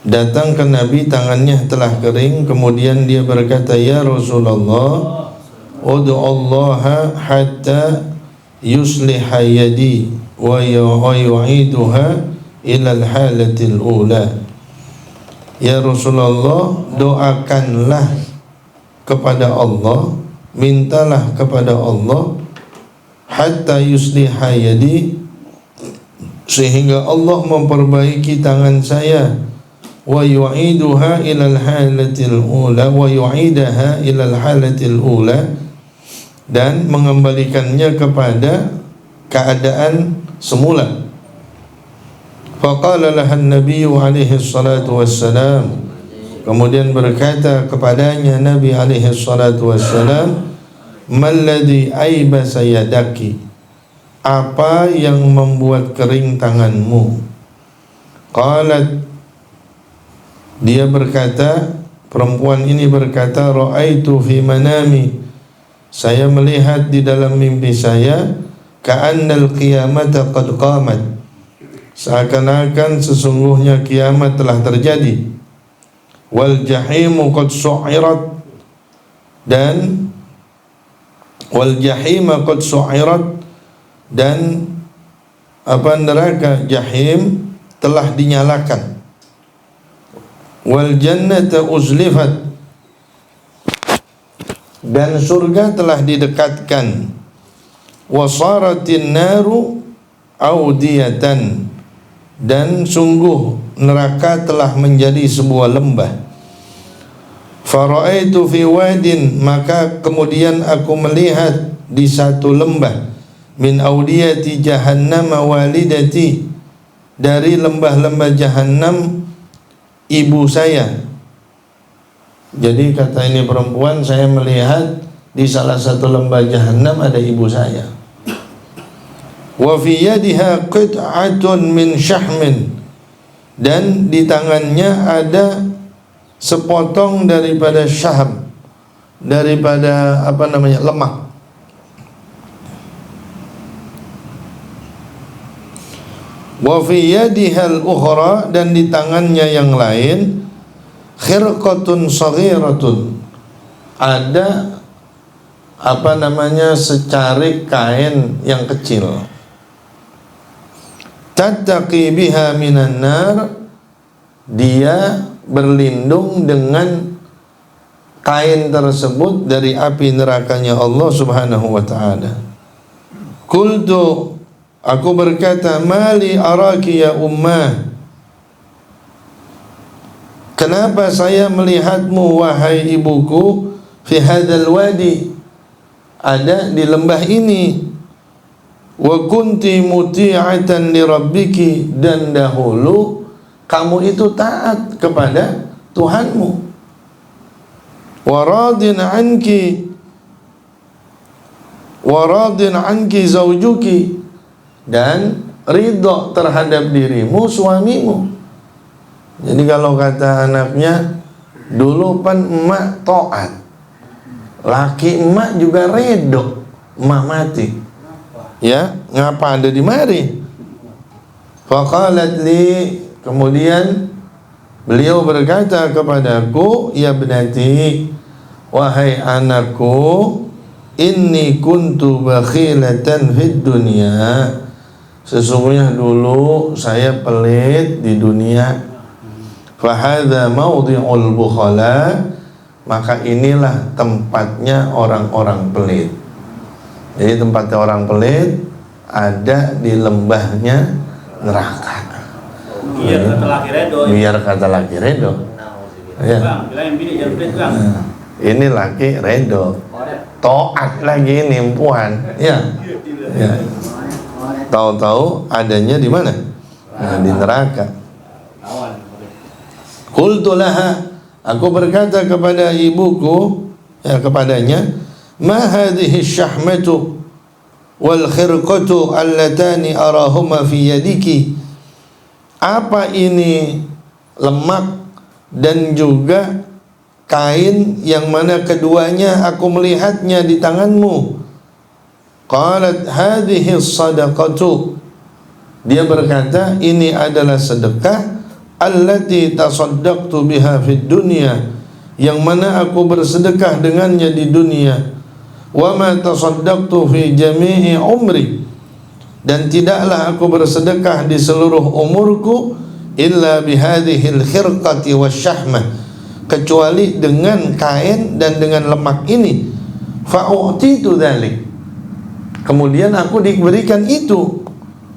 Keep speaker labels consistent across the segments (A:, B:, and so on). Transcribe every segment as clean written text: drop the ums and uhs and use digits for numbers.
A: datang ke Nabi, tangannya telah kering. Kemudian dia berkata, ya Rasulullah, ud'u Allah hatta yusliha yadi wa yu'iduha ila al-halatil ula. Ya Rasulullah, doakanlah kepada Allah, mintalah kepada Allah, hatta yusliha yadi, sehingga Allah memperbaiki tangan saya, wa yu'iduha ilal halatil ula, wa yu'idaha ilal halatil ula, dan mengembalikannya kepada keadaan semula. Faqala lahan nabiyyu alaihi salatu wassalam, kemudian berkata kepadanya Nabi alaihi salatu wassalam, malladhi aibasa yadaki, apa yang membuat kering tanganmu? Qalat, dia berkata, perempuan ini berkata, ra'aitu fi manami, saya melihat di dalam mimpi saya, ka'annal qiyamata qad qamat, seakan-akan sesungguhnya kiamat telah terjadi, wal jahimu qad su'irat, dan wal jahima qad su'irat, dan neraka jahim telah dinyalakan, wal jannata uzlifat, dan surga telah didekatkan, wasaratin naru audiyatan, dan sungguh neraka telah menjadi sebuah lembah. Fara'aitu fi wadin, maka kemudian aku melihat di satu lembah, min audiyati jahannam walidati, dari lembah-lembah jahannam ibu saya. Jadi kata ini perempuan, saya melihat di salah satu lembah jahannam ada ibu saya. Wa fi yadiha qit'atun min syahmin, dan di tangannya ada sepotong daripada syahm, daripada lemak. Wa fi yadiha al-ukhra, dan di tangannya yang lain, khirqatun saghiratun, ada secarik kain yang kecil. Tattaqi biha minan nar, dia berlindung dengan kain tersebut dari api nerakanya Allah Subhanahu wa ta'ala. Qultu, aku berkata, mali araki ya ummah, kenapa saya melihatmu wahai ibuku, fi hadzal wadi, ada di lembah ini, wa kunti muti'atan li rabbiki, dan dahulu kamu itu taat kepada Tuhanmu, wa radin anki zaujuki, dan ridho terhadap dirimu suamimu. Jadi kalau kata anaknya, dulu pan emak taat, laki emak juga ridho, emak mati. Ya, ngapa ada di mari? Faqalat li, kemudian beliau berkata kepadaku, ya benati, wahai anakku, inni kuntu bakhilatan fid dunya, sesungguhnya dulu saya pelit di dunia. Fahadha mawdi'ul bukhala, maka inilah tempatnya orang-orang pelit. Jadi tempatnya orang pelit ada di lembahnya neraka. Biar kata laki redo. Ya. Ini laki redo, toat lagi ini puan. Ya. Ya. Tahu-tahu adanya di mana? Nah, di neraka. Qultu laha, aku berkata kepada ibuku, kepadanya, ma hadhihi syahmatu wal khirqatu allatani arahuma fi yadiki, apa ini lemak dan juga kain yang mana keduanya aku melihatnya di tanganmu. Qalat hadhihi sadaqatu, dia berkata ini adalah sedekah, allati tasaddaqtu biha fid dunya, yang mana aku bersedekah dengannya di dunia, wa ma tasaddaqtu fi jami'i umri, dan tidaklah aku bersedekah di seluruh umurku illa bihadhil khirqati wasyahmah, kecuali dengan kain dan dengan lemak ini. Fa'utitu dzalik, kemudian aku diberikan itu.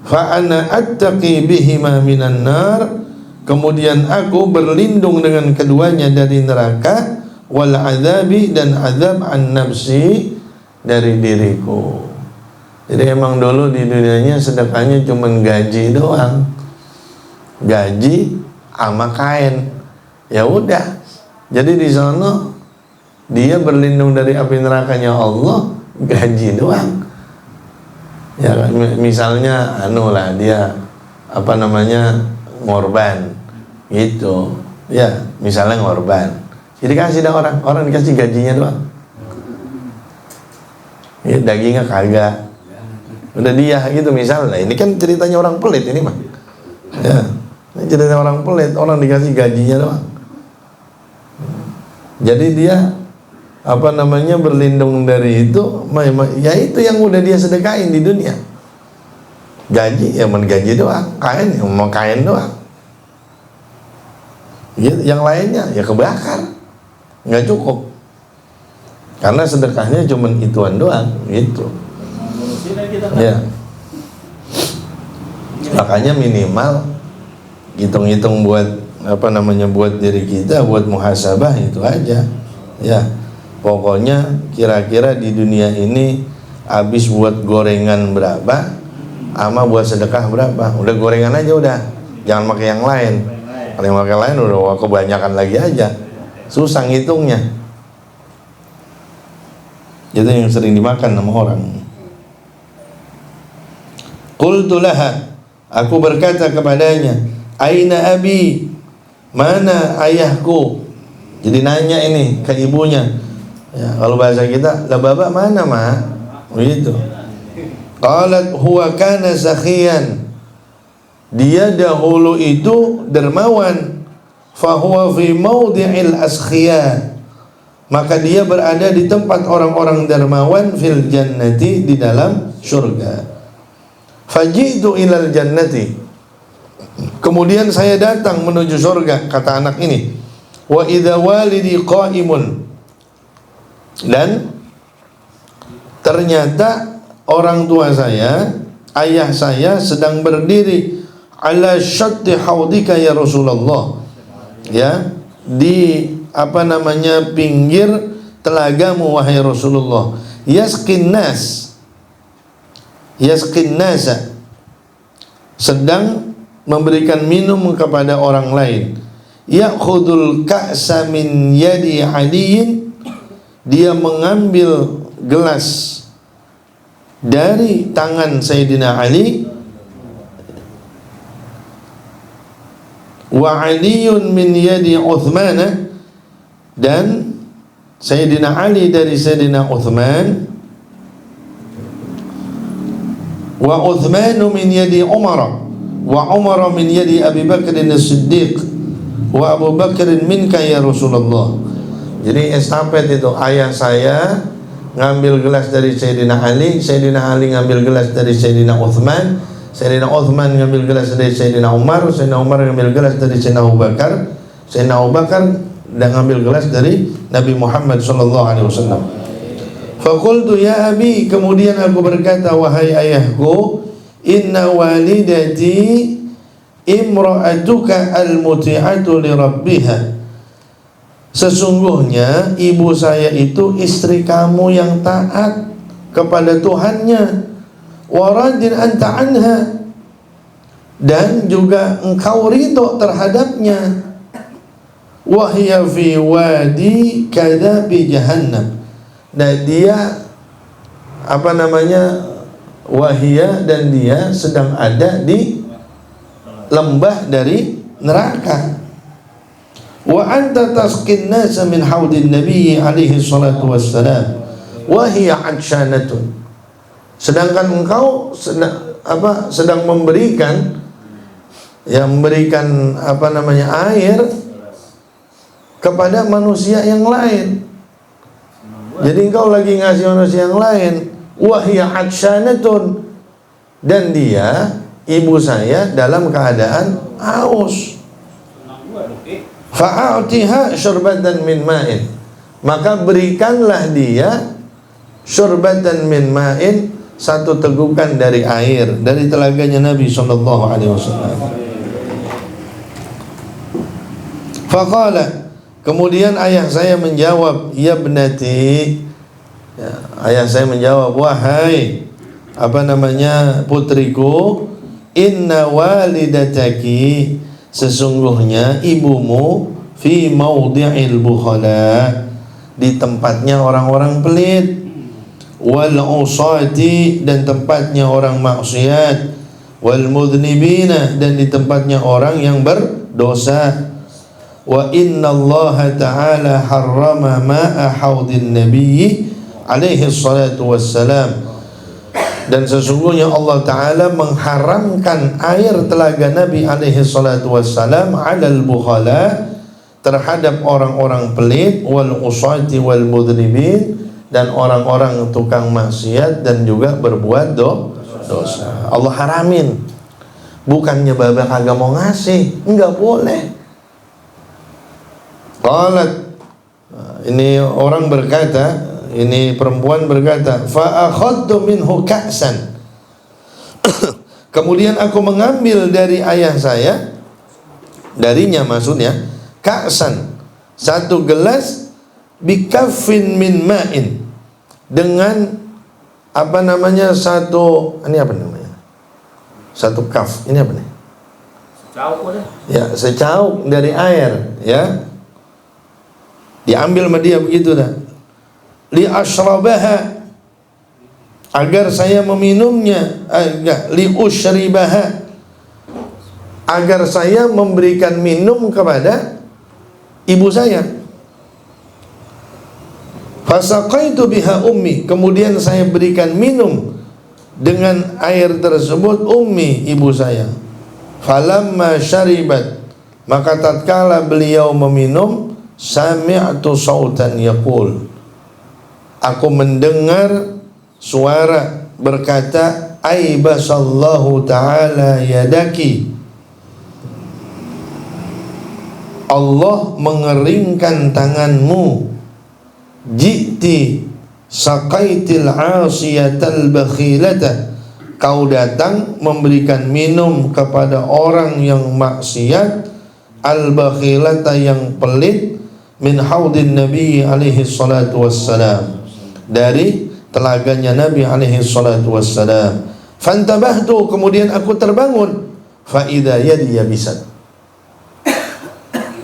A: Fa ana attaqi bihima minan nar, kemudian aku berlindung dengan keduanya dari neraka, wal azabi, dan azab an nafsi, dari diriku. Jadi emang dulu di dunianya sedekahnya cuman gaji doang, gaji sama kain, ya udah. Jadi di sana dia berlindung dari api nerakanya Allah, gaji doang. Ya misalnya dia ngorban gitu, ya misalnya ngorban, jadi kasih dah orang dikasih gajinya doang, ya dagingnya kagak, udah dia gitu misalnya. Ini kan ceritanya orang pelit ini mah, ya ini cerita orang pelit, orang dikasih gajinya doang. Jadi dia berlindung dari itu, ya itu yang udah dia sedekahin di dunia. Gaji ya gaji doang, kain ya kain doang. Yang lainnya ya kebakar, nggak cukup, karena sedekahnya cuma ituan doang gitu. Ya, makanya minimal hitung-hitung buat buat diri kita, buat muhasabah itu aja. Ya, pokoknya kira-kira di dunia ini habis buat gorengan berapa, sama buat sedekah berapa. Udah gorengan aja udah, jangan pakai yang lain. Kalau pakai lain udah kebanyakan lagi aja, susah ngitungnya. Itu yang sering dimakan sama orang. Qultu laha, aku berkata kepadanya, aina abi, mana ayahku? Jadi nanya ini ke ibunya. Ya, kalau bahasa kita, lah bapak mana mah? Begitu. Qalat huwa kana sakhiyan, dia dahulu itu dermawan. Fahuwa fi mawdi'il askhiya, maka dia berada di tempat orang-orang dermawan. Fil jannati, di dalam surga. Faji'tu ilal jannati, kemudian saya datang menuju surga, kata anak ini. Wa idza walidi qa'imun, dan ternyata orang tua saya, ayah saya sedang berdiri ala syatti haudika ya Rasulullah, ya, di pinggir telagamu wahai Rasulullah. Yasqin nasa, sedang memberikan minum kepada orang lain. Ya'khudul ka'sa min yadi aliyin, dia mengambil gelas dari tangan Sayyidina Ali. Wa aliyun min yadi Uthman, dan Sayyidina Ali dari Sayyidina Uthman. Wa Uthmanu min yadi Umar, wa Umar min yadi Abi Bakr as-Siddiq, wa Abu Bakr minka ya Rasulullah. Jadi estafet itu, ayah saya ngambil gelas dari Sayyidina Ali, Sayyidina Ali ngambil gelas dari Sayyidina Uthman, Sayyidina Uthman ngambil gelas dari Sayyidina Umar, Sayyidina Umar ngambil gelas dari Sayyidina Abu Bakar, Sayyidina Abu Bakar dan ngambil gelas dari Nabi Muhammad SAW. Faqultu ya abi, kemudian aku berkata, wahai ayahku, inna walidati imra'atuka al-muti'atu li rabbiha, sesungguhnya ibu saya itu istri kamu yang taat kepada Tuhannya. Waradin anta anha, dan juga engkau ridho terhadapnya. Wahya fi wadi kada bi jahannam, dan dia wahya, dan dia sedang ada di lembah dari neraka. Wa anta tasqin nasa min haudin nabi alaihi salatu wassalam wa hiya atshanatun, sedangkan engkau sedang memberikan yang memberikan air kepada manusia yang lain. Jadi engkau lagi ngasih manusia yang lain, wahya atsyanatun, dan dia, ibu saya, dalam keadaan haus. Fa'atiha syurbatan min ma'in, maka berikanlah dia syurbatan min ma'in, satu tegukan dari air dari telaganya Nabi sallallahu alaihi wasallam. Faqala, kemudian ayah saya menjawab, ya ibnati, ya, ayah saya menjawab, wahai putriku, inna walidataki, sesungguhnya ibumu, fi maudhi'il bukhala, di tempatnya orang-orang pelit, wal usati, dan tempatnya orang maksiat, wal mudhnibina, dan di tempatnya orang yang berdosa. Wa inna Allah ta'ala harrama ma'a haudin nabiyyi alaihi salatu wassalam, dan sesungguhnya Allah Ta'ala mengharamkan air telaga Nabi alaihi salatu wassalam alal bukhala, terhadap orang-orang pelit, wal usati wal mudhnibin, dan orang-orang tukang maksiat dan juga berbuat dosa. Allah haramin. Bukannya babak kagak mau ngasih, enggak boleh. Qalat, ini orang berkata, ini perempuan berkata, fa akhadtu minhu ka'san, kemudian aku mengambil dari ayah saya, darinya maksudnya, ka'san, satu gelas, bikaffin min ma'in, dengan satu, ini apa namanya, satu kaf, ini apa nih? Secauk udah. Ya, secauk dari air, ya, diambil sama dia begitu dah. Li asyrabaha, agar saya meminumnya, li usyribaha, agar saya memberikan minum kepada ibu saya. Fasaqaitu biha ummi, kemudian saya berikan minum dengan air tersebut ummi, ibu saya. Falamma syaribat, maka tatkala beliau meminum, sami'tu sautan yaqul, aku mendengar suara berkata, aibasallahu ta'ala yadaki, Allah mengeringkan tanganmu, ji'ti saqaitil asiyatal bakhilata, kau datang memberikan minum kepada orang yang maksiat, al-bakhilata, yang pelit, min haudin Nabi alaihi salatu wassalam, dari telaganya Nabi alaihi salatu wassalam. Fantabahtu, kemudian aku terbangun, fa idza yadi yabisat,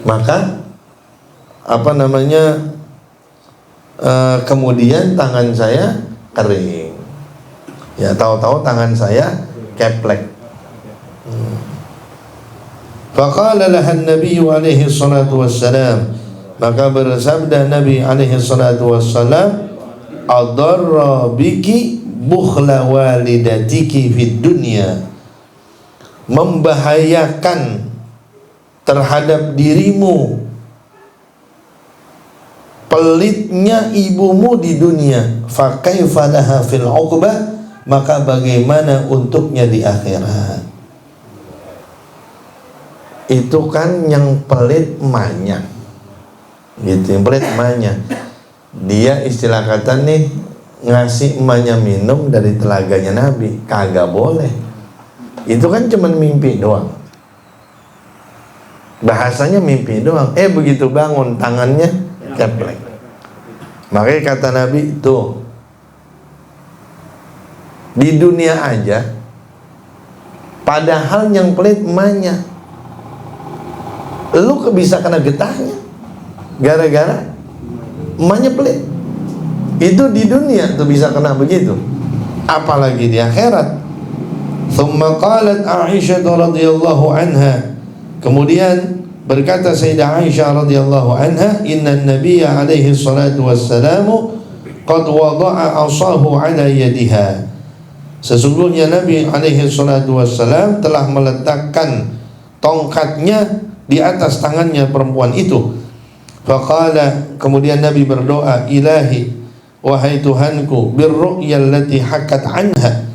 A: maka kemudian tangan saya kering. Ya, tahu-tahu tangan saya keplek. Faqala laha an-nabiy alaihi salatu wassalam, maka bersabda Nabi alaihi salatu wassalam, adarra biki bukhla walidatiki fid dunya, membahayakan terhadap dirimu pelitnya ibumu di dunia, fa kaifa laha fil uqbah, maka bagaimana untuknya di akhirat. Itu kan yang pelit emaknya, gitu, yang pelit emaknya. Dia istilah kata nih, ngasih emaknya minum dari telaganya Nabi, kagak boleh. Itu kan cuman mimpi doang, bahasanya mimpi doang. Begitu bangun tangannya keplek. Makanya kata Nabi, tuh, di dunia aja padahal yang pelit emaknya, lu bisa kena getahnya gara-gara emaknya pelit. Itu di dunia tuh bisa kena begitu, apalagi di akhirat. Thumma qalat Aisyah radhiyallahu anha, kemudian berkata Sayyidah Aisyah radhiyallahu anha, inna nabiyya alaihi salatu wassalamu qad wada'a asahu ala yadiha, sesungguhnya Nabi alaihi salatu wassalam telah meletakkan tongkatnya di atas tangannya perempuan itu. Faqala, kemudian Nabi berdoa, ilahi, wahai Tuhanku, birru'ya allati hakat anha,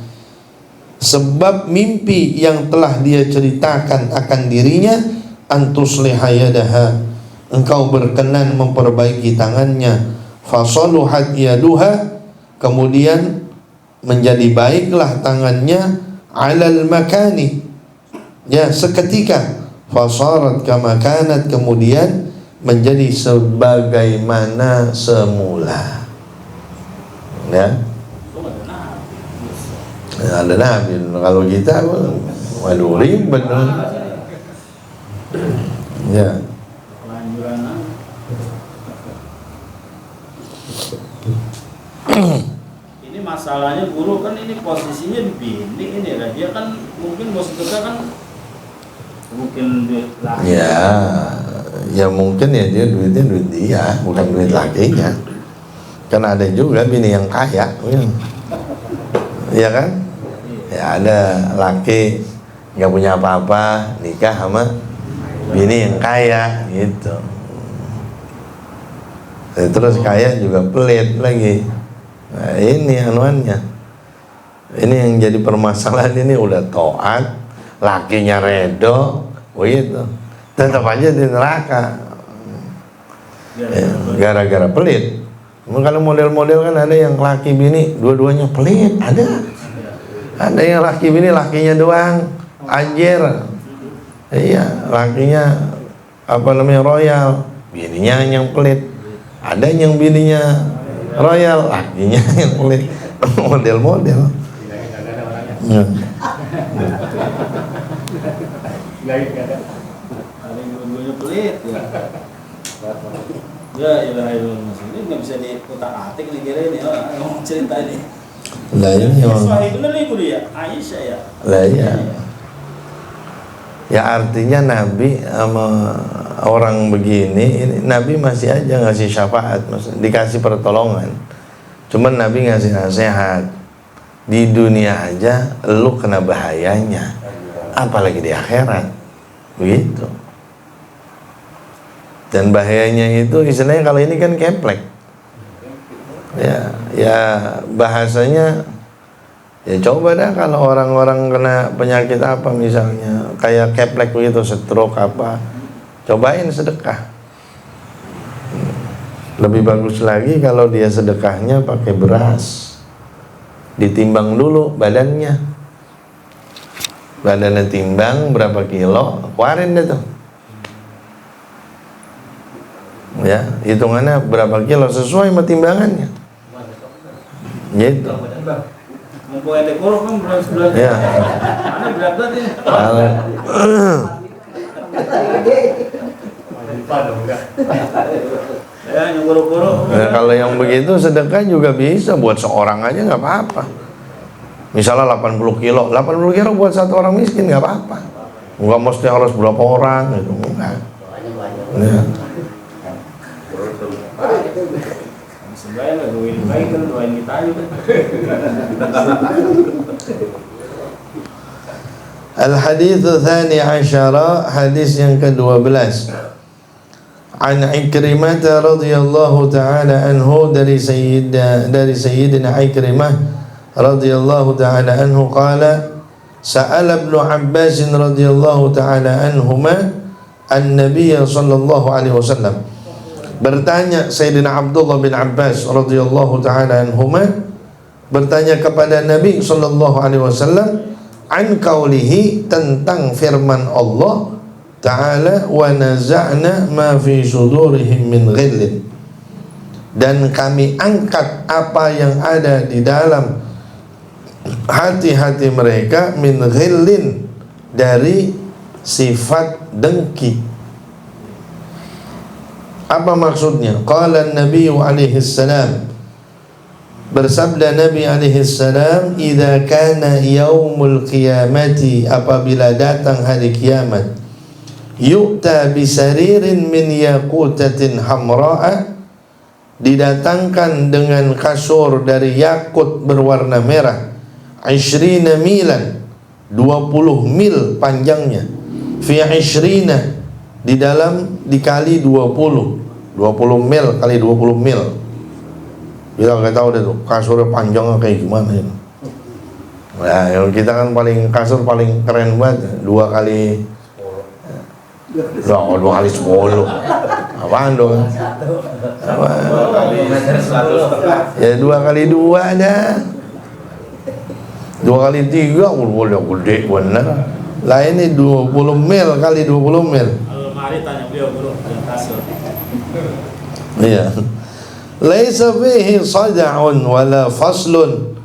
A: sebab mimpi yang telah dia ceritakan akan dirinya, antusliha yadaha, engkau berkenan memperbaiki tangannya. Fasaluhat yaduha, kemudian menjadi baiklah tangannya, alal makani, ya seketika. Fasarat kama kanat, kemudian menjadi sebagaimana semula. Ya, ada Nabi. Kalau kita, waduh ribet. Ya.
B: Ini masalahnya guru kan, ini posisinya di bini ini kan, dia kan mungkin bos kita kan mungkin duit laki.
A: Ya mungkin ya dia duitnya duit dia, bukan duit lakinya. Kan ada juga bini yang kaya, iya kan? Ya ada laki nggak punya apa-apa, nikah sama bini yang kaya gitu. Terus kaya juga pelit lagi. Nah, ini anuannya. Ini yang jadi permasalahan, ini udah taat, lakinya redo, begitu. Tetap aja di neraka. Gara-gara pelit. Kalau model-model kan ada yang laki bini dua-duanya pelit, ada. Ada yang laki bini lakinya doang anjir. Iya, lakinya royal, bininya yang pelit. Ada yang bininya royal, lakinya yang pelit. Model-model. Ya.
B: Ada yang dua-duanya pelit ya. Ya ilahil, ini nggak bisa diutak-atik nih kira ini, ngomong cerita ini.
A: Lah ini
B: Iswahih bener nih kuliah Aisyah ya.
A: Lah iya. Ya artinya Nabi sama orang begini, ini Nabi masih aja ngasih syafaat, dikasih pertolongan. Cuman Nabi ngasih nasihat. Di dunia aja lu kena bahayanya, apalagi di akhirat. Begitu. Dan bahayanya itu istilahnya kalau ini kan keplek. Ya bahasanya ya coba dah kalau orang-orang kena penyakit apa misalnya kayak keplek begitu, stroke apa, cobain sedekah. Lebih bagus lagi kalau dia sedekahnya pakai beras, ditimbang dulu badannya timbang berapa kilo, keluarin deh tuh ya, hitungannya berapa kilo sesuai sama timbangannya gitu.
B: Mumpung ada kurang kan berat-berat.
A: Ya.
B: Mana berat-berat ini? Ya, yang guru-guru.
A: Nah, kalau yang begitu sedekah juga bisa buat seorang aja nggak apa-apa. Misalnya 80 kilo buat satu orang miskin nggak apa-apa. Nggak mesti harus berapa orang gitu, enggak. Ya.
B: Sebenarnya doain baik kan, doain kita aja kan.
A: Al-haditsu tsani asyara, hadis yang ke-12. An Ikrimah radhiyallahu ta'ala anhu, dari Sayyidina Ikrimah radhiyallahu ta'ala anhu qala sa'ala Ibnu Abbas radhiyallahu ta'ala anhuma an-nabiy sallallahu alaihi wasallam. Bertanya Sayyidina Abdullah bin Abbas radhiyallahu ta'ala anhuma, bertanya kepada Nabi sallallahu alaihi wasallam an qaulihi, tentang firman Allah ta'ala, wa naza'na ma fi sudurihim min ghillin, dan kami angkat apa yang ada di dalam hati-hati mereka, min ghillin, dari sifat dengki. Apa maksudnya? Qala Nabi alaihi salam, bersabda Nabi alaihi salam, idza kana yaumul qiyamati, apabila datang hari kiamat, yu'ta bisaririn min yaqutatin hamra'a, didatangkan dengan kasur dari yakut berwarna merah, 20 milan, 20 mil panjangnya, fi 20 di dalam dikali 20 mil kali 20 mil. Kita nggak tahu deh tuh kasurnya panjangnya kayak gimana ya. Nah, yang kita kan paling kasur paling keren banget 2 kali 10. Apaan dong? Ya 2 kali 2 ada. 2 kali 3 udah gede bener. Lah ini 20 mil kali 20 mil.
B: Mari tanya beliau guru kasur.
A: Iya. Laisa fihi sad'un wala faslun.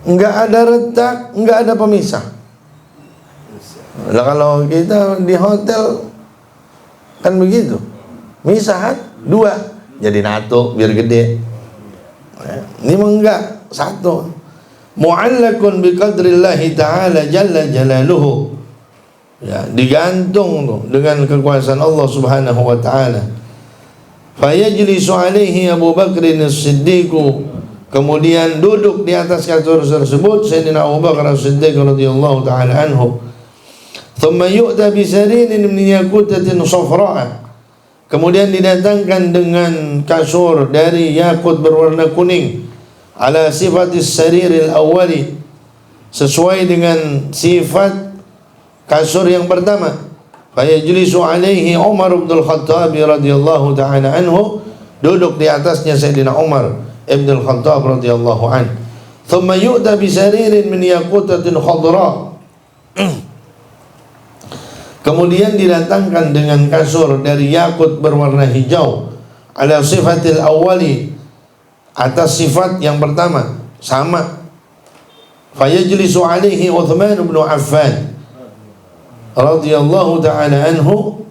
A: Enggak ada retak, enggak ada pemisah. Lah kalau kita di hotel kan begitu. Misahat 2 jadi nato biar gede. Ini mah enggak, satu. Mu'allakun biqadrillahi ta'ala jalla jalaluhu. Ya, digantung tuh dengan kekuasaan Allah Subhanahu wa taala. Fayajlisu alaihi Abu Bakr as-Siddiq, kemudian duduk di atas kasur tersebut Sayyidina Abu Bakar as-Siddiq radhiyallahu taala anhu. Thumma yu'ta bi saririn min yaqutatin safra, kemudian didatangkan dengan kasur dari yakut berwarna kuning, ala sifatis sariril awwali, sesuai dengan sifat kasur yang pertama. Fayajlisu alaihi Umar bin Al-Khattab radhiyallahu ta'ala anhu, duduk di atasnya Sayyidina Umar ibn Al-Khattab radhiyallahu anhu. Thumma yu'ta bi saririn min yaqutatin khadra, kemudian didatangkan dengan kasur dari yakut berwarna hijau, ala sifatil awwali, atas sifat yang pertama sama. Fayajlisu alaihi Uthman bin Affan radhiyallahu ta'ala anhu,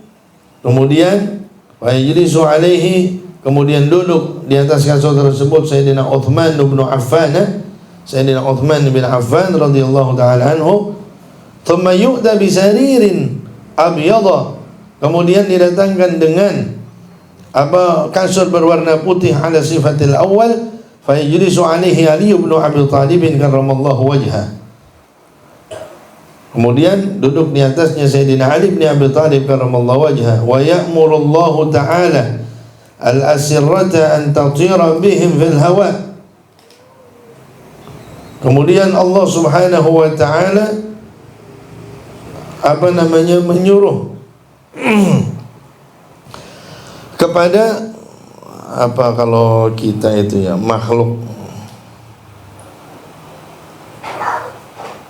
A: kemudian fayajlisu alaihi, kemudian duduk di atas kasur tersebut Sayyidina Uthman bin Affan, Sayyidina Uthman bin Affan radhiyallahu ta'ala anhu. Thumma yu'ta bi saririn abyadha, kemudian didatangkan dengan kasur berwarna putih ala sifatil awal. Fayajlisu alaihi Ali bin Abi Thalib karramallahu wajhah, kemudian duduk di atasnya Sayyidina Ali bin Abi Thalib karramallahu wajhah. Wa ya'murullahu ta'ala al-asirrata an tatira bihim fil hawa, kemudian Allah Subhanahu wa ta'ala menyuruh kepada kalau kita itu ya makhluk,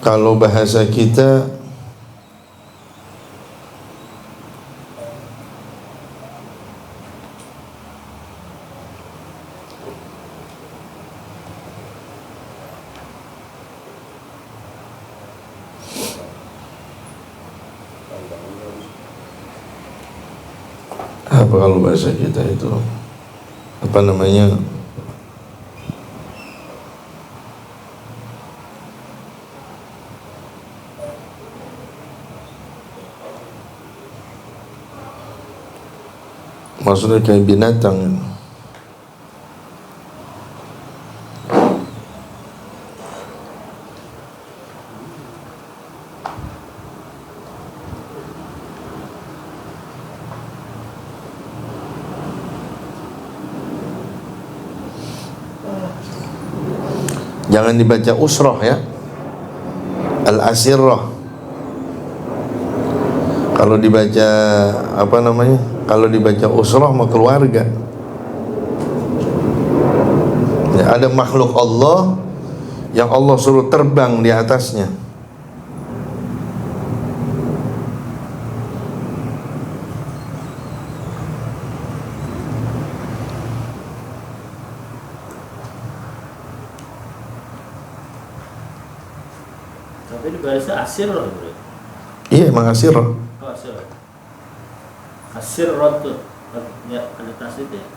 A: kalau bahasa kita kalau bahasa kita itu maksudnya kayak binatang. Jangan dibaca usrah ya, al-asirrah. Kalau dibaca kalau dibaca usrah mah keluarga. Ya, ada makhluk Allah yang Allah suruh terbang di atasnya.
B: Tapi di bahasa asir loh bro.
A: Iya emang asir.
B: Oh asir. Asir rotu ya ada tas itu ya.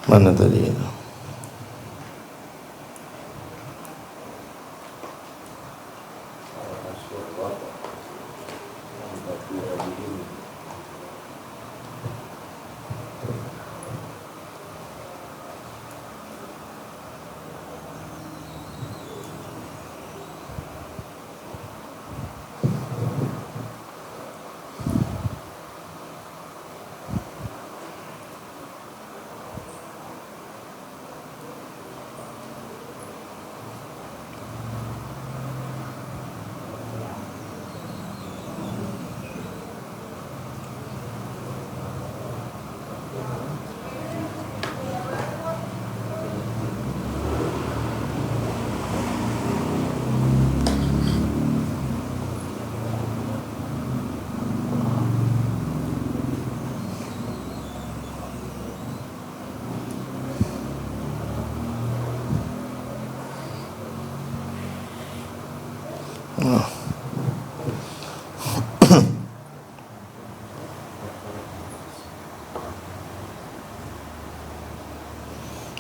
A: Mana tadi?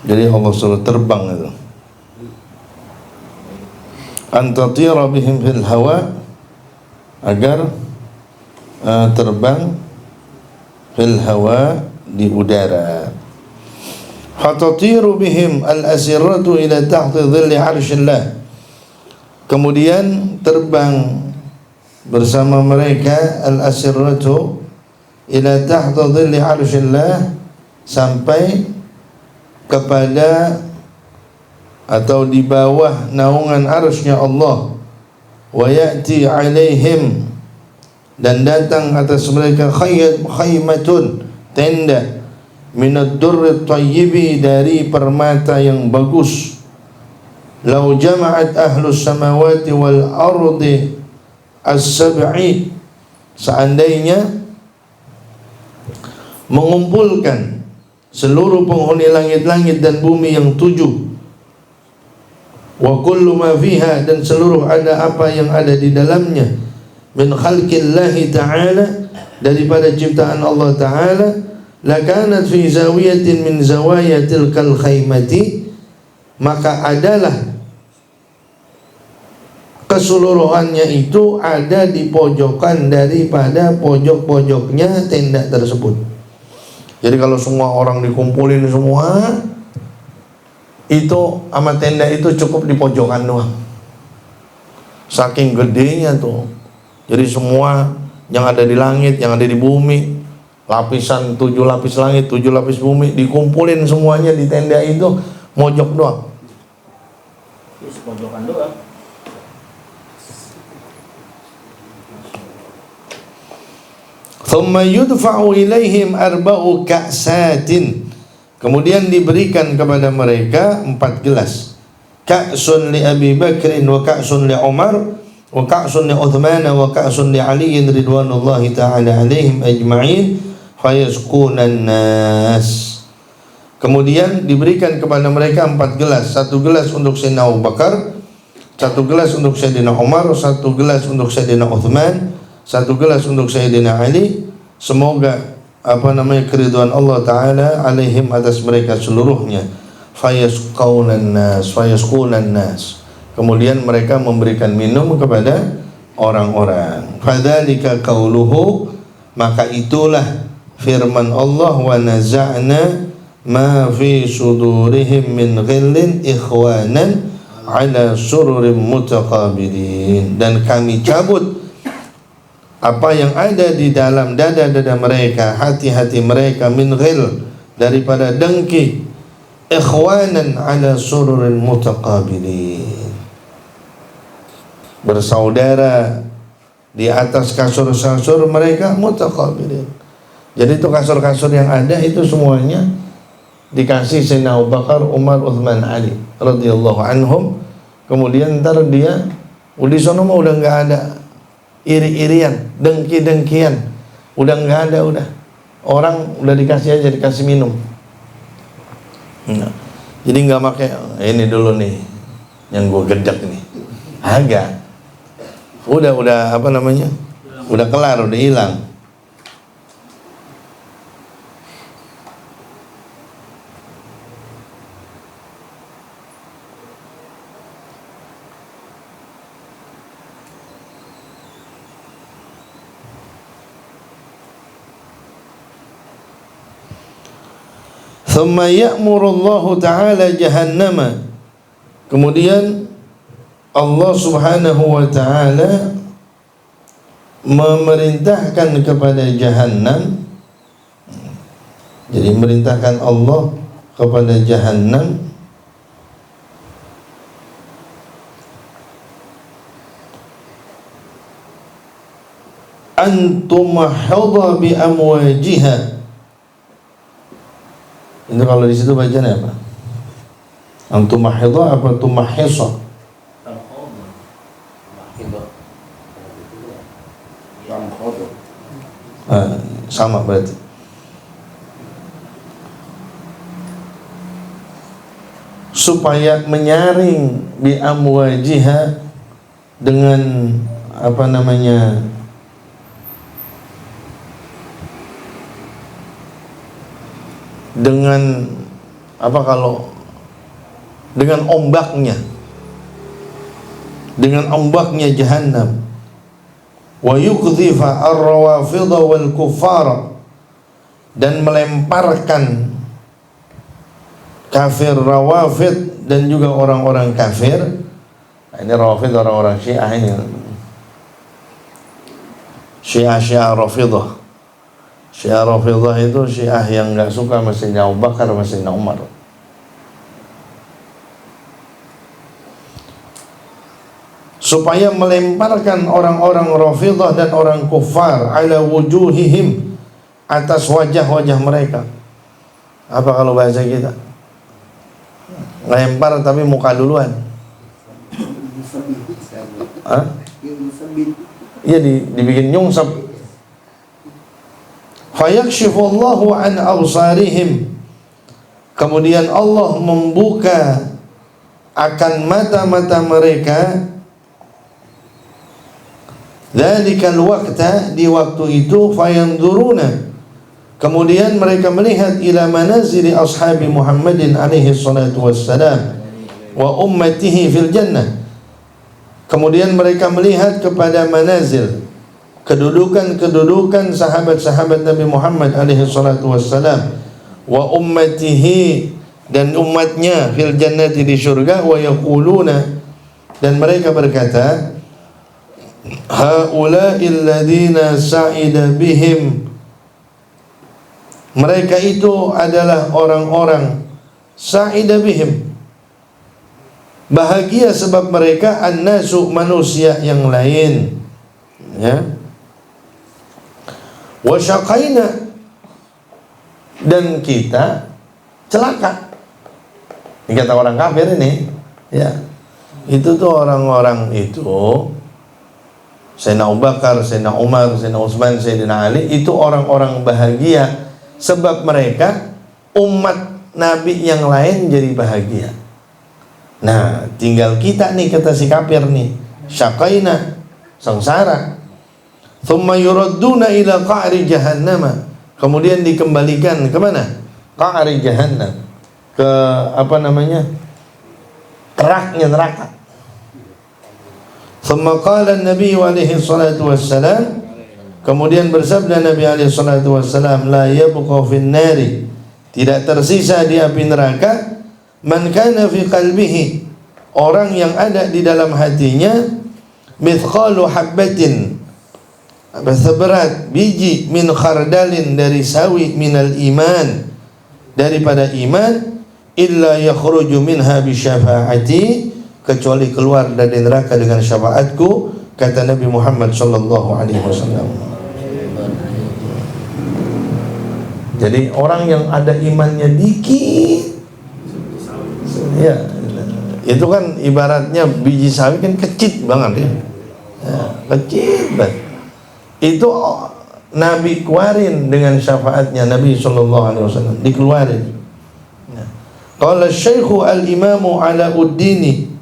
A: Jadi Allah suruh terbang itu. Antatira bihim fil hawa, agar terbang fil hawa, di udara. Fatatiru bihim al-asiratu ila tahti dhilli arshillah. Kemudian terbang bersama mereka al-asiratu ila tahti dhilli arshillah, sampai kepada atau di bawah naungan arsy-Nya Allah. Wa ya'ti alaihim, dan datang atas mereka khaymatun, tenda, minad durri thayyibi, dari permata yang bagus. Lau jama'at ahlus samawati wal ardi as-sab'i, seandainya mengumpulkan seluruh penghuni langit-langit dan bumi yang 7, wa kullu ma fiha, dan seluruh ada apa yang ada di dalamnya, min khalqillahi ta'ala, daripada ciptaan Allah Ta'ala, lakanat fi zawiyatin min zawaya tilkal khaymati, maka adalah keseluruhannya itu ada di pojokan daripada pojok-pojoknya tenda tersebut. Jadi kalau semua orang dikumpulin semua, itu sama tenda itu cukup di pojokan doang. Saking gedenya tuh. Jadi semua yang ada di langit, yang ada di bumi, lapisan 7 lapis langit, 7 lapis bumi, dikumpulin semuanya di tenda itu, mojok doang.
B: Pojokan doang.
A: Thumma yudfa'u ilaihim arba'u ka'satin, kemudian diberikan kepada mereka 4 gelas. Ka'sun li Abi Bakrin, wa ka'sun li Umar, wa ka'sun li Uthman, wa ka'sun li Ali ridwanullahi ta'ala alaihim ajma'in, fayasqunan nas. Kemudian diberikan kepada mereka 4 gelas. 1 gelas untuk Sayyidina Abu Bakar, 1 gelas untuk Sayyidina Umar, 1 gelas untuk Sayyidina Uthman, 1 gelas untuk Sayyidina Ali. Semoga keridhaan Allah Ta'ala alaihim, atas mereka seluruhnya. Fayasqunan nas, kemudian mereka memberikan minum kepada orang-orang. Fadzalika qauluhu, maka itulah firman Allah, wa naza'na ma fi sudurihim min ghillin ikhwanan ala sururin mutaqabilin, dan kami cabut apa yang ada di dalam dada-dada mereka, hati-hati mereka, min ghil, daripada dengki, ikhwanan ala sururin mutaqabilin, bersaudara di atas kasur-kasur mereka, mutaqabilin. Jadi itu kasur-kasur yang ada itu semuanya dikasih Sayyidina Abu Bakar, Umar, Uthman, Ali radhiyallahu anhum. Kemudian ntar dia di sono mah udah nggak ada iri-irian, dengki-dengkian, udah nggak ada, udah orang udah dikasih aja, dikasih minum. Nah, jadi nggak pakai ini dulu nih yang gue gedek nih, agak udah Udah kelar, udah hilang. Thumma ya'murullahu ta'ala jahannama. Kemudian Allah subhanahu wa ta'ala memerintahkan kepada Jahannam. Jadi merintahkan Allah kepada Jahannam antumahadha bi amwajiha. Itu kalau di situ bacanya apa? Antumahadha apa tumahhisa? Sama berarti. Supaya menyaring bi amwajiha dengan apa namanya, dengan apa, kalau dengan ombaknya Jahannam, wa yukdhifa ar-rawafidha wal kuffara, dan melemparkan kafir rawafid dan juga orang-orang kafir. Nah, ini rawafid orang-orang Syiah ini, Syiah Rafidah. Syiah Rafidah itu Syiah yang enggak suka Sayyidina Abu Bakar, Sayyidina Umar. Supaya melemparkan orang-orang Rafidah dan orang kufar ala wujuhihim, atas wajah-wajah mereka. Apa kalau bahasa kita? Lempar tapi muka duluan. Hah? Iya, dibikin nyungsep. Fayakshifullahu an absarihim. Kemudian Allah membuka akan mata-mata mereka. Dzalikal waqta, di waktu itu, fayanzuruna, kemudian mereka melihat ila manazili ashabi Muhammadin alaihi salatu wassalam wa ummatihi fil jannah. Kemudian mereka melihat kepada manazil, kedudukan sahabat-sahabat Nabi Muhammad alaihi salatu wassalam wa ummatihi, dan umatnya, fil jannati, di surga. Wa yaquluna, dan mereka berkata, haula'il ladzina sa'ida bihim, mereka itu adalah orang-orang sa'ida bihim, bahagia sebab mereka, an-nasu, manusia yang lain, ya. Wa syaqaina, dan kita celaka. Ini kata orang kafir ini, ya. Itu tuh orang-orang itu, Sayyidina Abu Bakar, Sayyidina Umar, Sayyidina Utsman, Sayyidina Ali, itu orang-orang bahagia sebab mereka umat Nabi yang lain jadi bahagia. Nah, tinggal kita nih, kata si kafir nih, syaqaina, sengsara. Thumma yuradduna ila qa'ri jahannam, kemudian dikembalikan ke mana? Qa'ri jahannam, ke apa namanya, teraknya neraka. Thumma qala an-nabi alaihi salatu wassalam, kemudian bersabda Nabi alaihi salatu wassalam, la yabqa fin nari, tidak tersisa di api neraka, man kana fi qalbihi, orang yang ada di dalam hatinya, mithqalu habbatin, seberat biji, min khardalin, dari sawi, minal iman, daripada iman, illa yakhruju minha bi syafaati, kecuali keluar dari neraka dengan syafaatku, kata Nabi Muhammad sallallahu alaihi wasallam. Jadi orang yang ada imannya dikit, ya, itu kan ibaratnya biji sawi kan kecil banget, ya, kecil banget. Itu Nabi keluarin dengan syafaatnya Nabi sallallahu alaihi wasallam, dikeluarin. Qala Syekhu al-Imamu Alauddin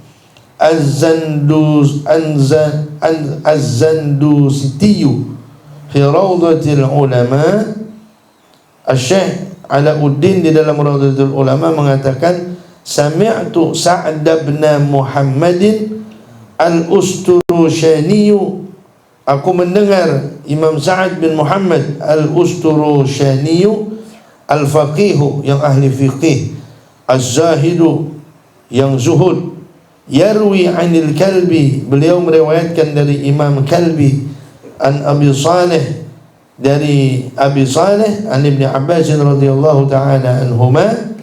A: Az-Zandusitiyu, fi Rawdatil Ulama, Asy-Syaikh Alauddin di dalam Rawdatul Ulama mengatakan, sami'tu Sa'd bin Muhammadin al-Usturusyani, aku mendengar Imam Sa'ad bin Muhammad al-Usturusyani, al-faqihu yang ahli fiqih, az-zahidu yang zuhud, yarwi anil Kalbi, beliau meriwayatkan dari Imam Kalbi, an Abi Saleh, dari Abi Saleh, an Ibn Abbas radhiyallahu ta'ala anhuma,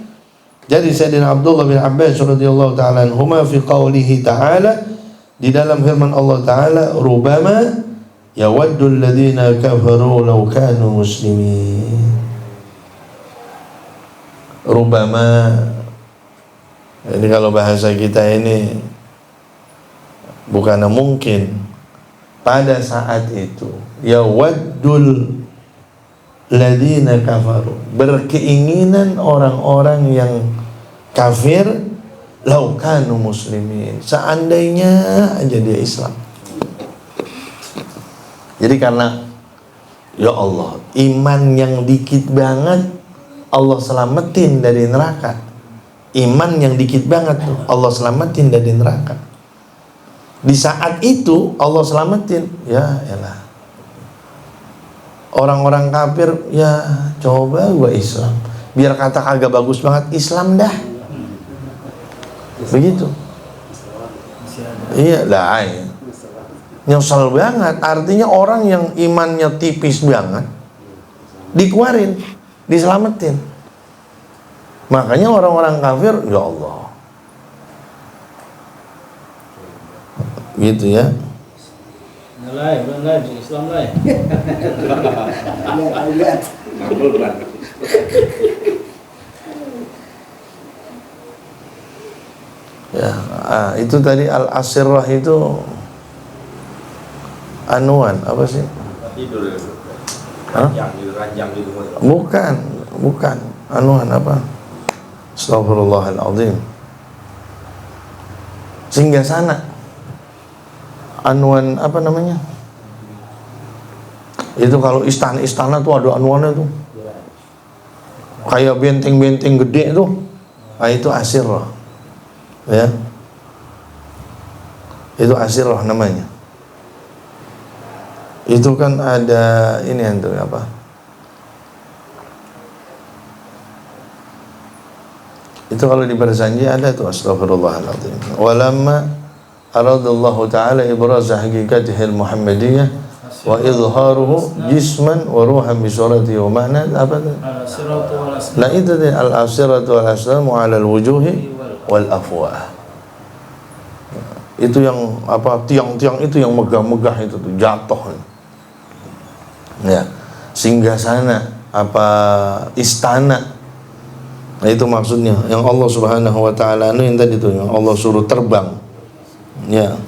A: dari Sayyidina Abdullah bin Abbas radhiyallahu ta'ala anhuma, fi qawlihi ta'ala, di dalam firman Allah ta'ala, rubama yawaddu alladhina kafaru law kanu muslimin. Rubama, ini kalau bahasa kita ini bukan mungkin, pada saat itu yawaddul ladina kafaru, berkeinginan orang-orang yang kafir, lau kanu muslimin, seandainya aja dia Islam. Jadi karena ya Allah, iman yang dikit banget Allah selamatin dari neraka. Iman yang dikit banget tuh Allah selamatin dari neraka. Di saat itu Allah selamatin, ya elah, orang-orang kafir, ya coba gua Islam, biar kata kagak bagus banget, Islam dah, begitu. Iya lah, nyesel banget. Artinya orang yang imannya tipis banget dikeluarin, diselamatin. Makanya orang-orang kafir, ya Allah, gitu ya.
B: Islam lah.
A: Ya, itu tadi al-asirrah itu anuan apa sih?
B: Tidur.
A: Hah?
B: Ranjang gitu.
A: Bukan. Anuan apa? Astagfirullahaladzim. Singgasana. Anuan apa namanya? Itu kalau istana tuh ada anuannya tuh. Kayak benteng-benteng gede tuh. Nah, itu asirrah. Ya. Itu asirrah namanya. Itu kan ada ini yang tuh apa? Itu kalau di Barzanji ada tuh, astagfirullahaladzim. Walamma aradallahu ta'ala ibrazah haqiqatihil muhammadiyah wa izharuhu jisman wa ruhan bi surati wa ma'na apa tuh? Nah itu tadi al-asiratu wal aslamu ala al-wujuhi wal afwah. Itu yang apa, tiang-tiang itu yang megah-megah itu tuh jatuh. Ya, singgasana apa istana. Nah itu maksudnya yang Allah Subhanahu wa taala yang tadi tuh, yang Allah suruh terbang. Ya.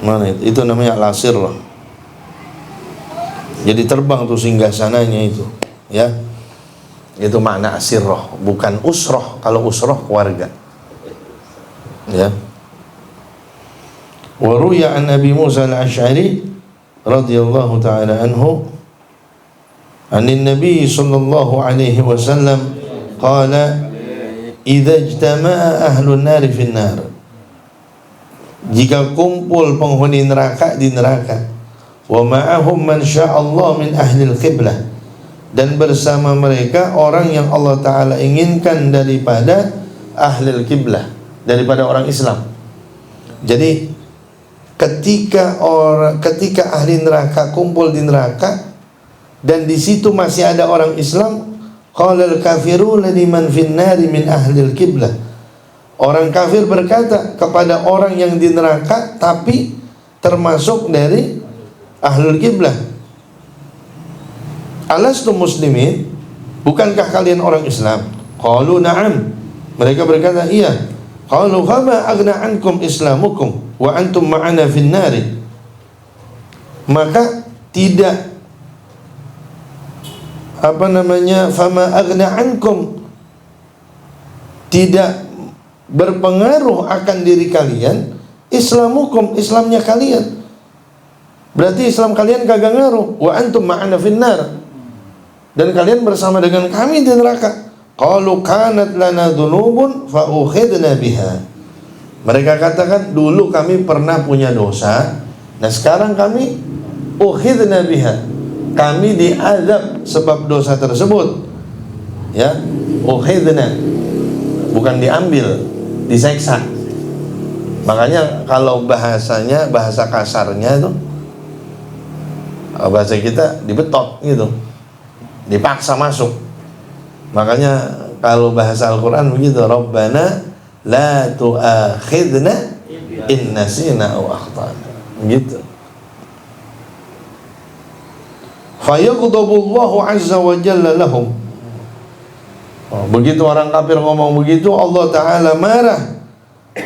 A: Mana itu? Itu namanya al-asirrah. Jadi terbang tuh singgasananya itu, ya. Itu makna asirrah, bukan usrah. Kalau usrah keluarga. Ya. Wa ruya an Abi Musa al-Asy'ari radhiyallahu ta'ala anhu anin Nabi sallallahu alaihi wasallam qala idza ijtama'a ahlun nari fin nar, jika kumpul penghuni neraka di neraka, wa ma'ahum man sya'allah min ahli al-qiblah, dan bersama mereka orang yang Allah Ta'ala inginkan daripada ahli al-qiblah, daripada orang Islam. Jadi ketika ahli neraka kumpul di neraka dan di situ masih ada orang Islam, qalal kafiruna liman fin nari min ahli al-qiblah, orang kafir berkata kepada orang yang di neraka tapi termasuk dari ahlul qiblah, alastum muslimin, bukankah kalian orang Islam? Qalu na'am, mereka berkata iya. Qalu fama aghna ankum islamukum wa antum ma'ana fin nari, maka tidak fama aghna ankum, tidak berpengaruh akan diri kalian, islamukum, Islamnya kalian, Berarti Islam kalian kagak ngaruh. Wa antum ma'ana finnar. Dan kalian bersama dengan kami di neraka. Qalu kanat lana dhunubun fa ukhidna biha. Mereka katakan, dulu kami pernah punya dosa, nah sekarang kami ukhidna biha. Kami diazab sebab dosa tersebut. Ya, ukhidna. Bukan diambil, diseksa. Makanya kalau bahasanya, bahasa kasarnya itu, bahasa kita dibetot gitu, dipaksa masuk. Makanya kalau bahasa Al-Quran begitu, Rabbana la tu'akhidna in nasina aw akhtana, gitu. Fayaghdabullahu azza wa jalla lahum. Begitu orang kafir ngomong begitu, Allah Ta'ala marah.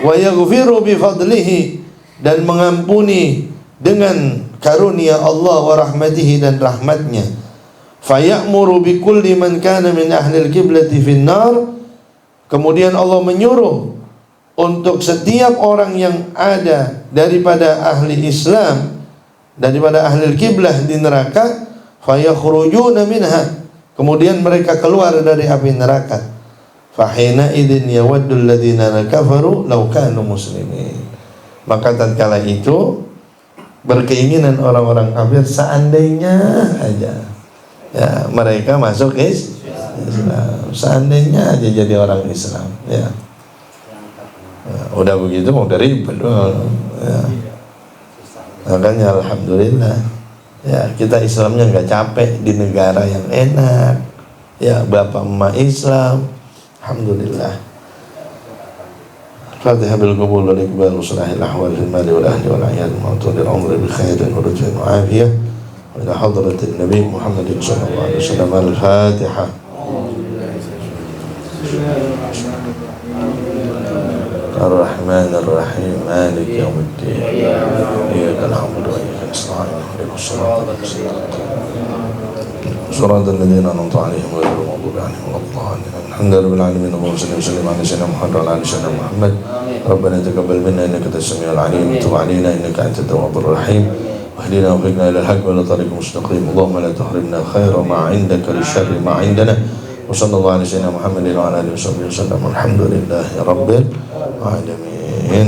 A: Wa yaghfiru bi fadlihi, dan mengampuni dengan karunia Allah wa rahmatihi, dan rahmatnya. Faya'muru bi kulli man kana min ahli al-qiblati finnar. Kemudian Allah menyuruh untuk setiap orang yang ada daripada ahli Islam, daripada ahli al-qiblah di neraka, fayakhrujuna minha. Kemudian mereka keluar dari api neraka. Fahina idzin yawaddu alladziina kafaru law kanu muslimin. Maka tatkala itu berkeinginan orang-orang kafir, seandainya aja ya mereka masuk Islam, seandainya aja jadi orang Islam, ya. Udah begitu udah ribet, ya. Makanya alhamdulillah, ya kita Islamnya nggak capek di negara yang enak, ya bapak emak Islam, alhamdulillah. Fatihah bil qabul wal iqbal wa salahil ahwal fil mali wal ahli wal a'yad wa tudil umri bil khairin wa rujun wa afiyah. إلى حضرة النبي محمد صلى الله عليه وسلم. الفاتحة. الرحمن الرحيم مالك يوم الدين إياك نعبد وإياك نستعين اهدنا الصراط المستقيم صراط الذين أنعمت عليهم غير المغضوب عليهم ولا الضالين. الحمد لله رب العالمين. اللهم صل وسلم على سيدنا محمد وعلى آل سيدنا محمد. ربنا تقبل منا إنك أنت السميع العليم وتب علينا إنك أنت التواب الرحيم. واهدنا وفقنا إلى الحق وإلى طريق مستقيم. اللهم لا تحرمنا خير ما عندك للشر ما عندنا. وصلى الله على سيدنا محمد وعلى آله وصحبه وسلم. الحمد لله رب العالمين.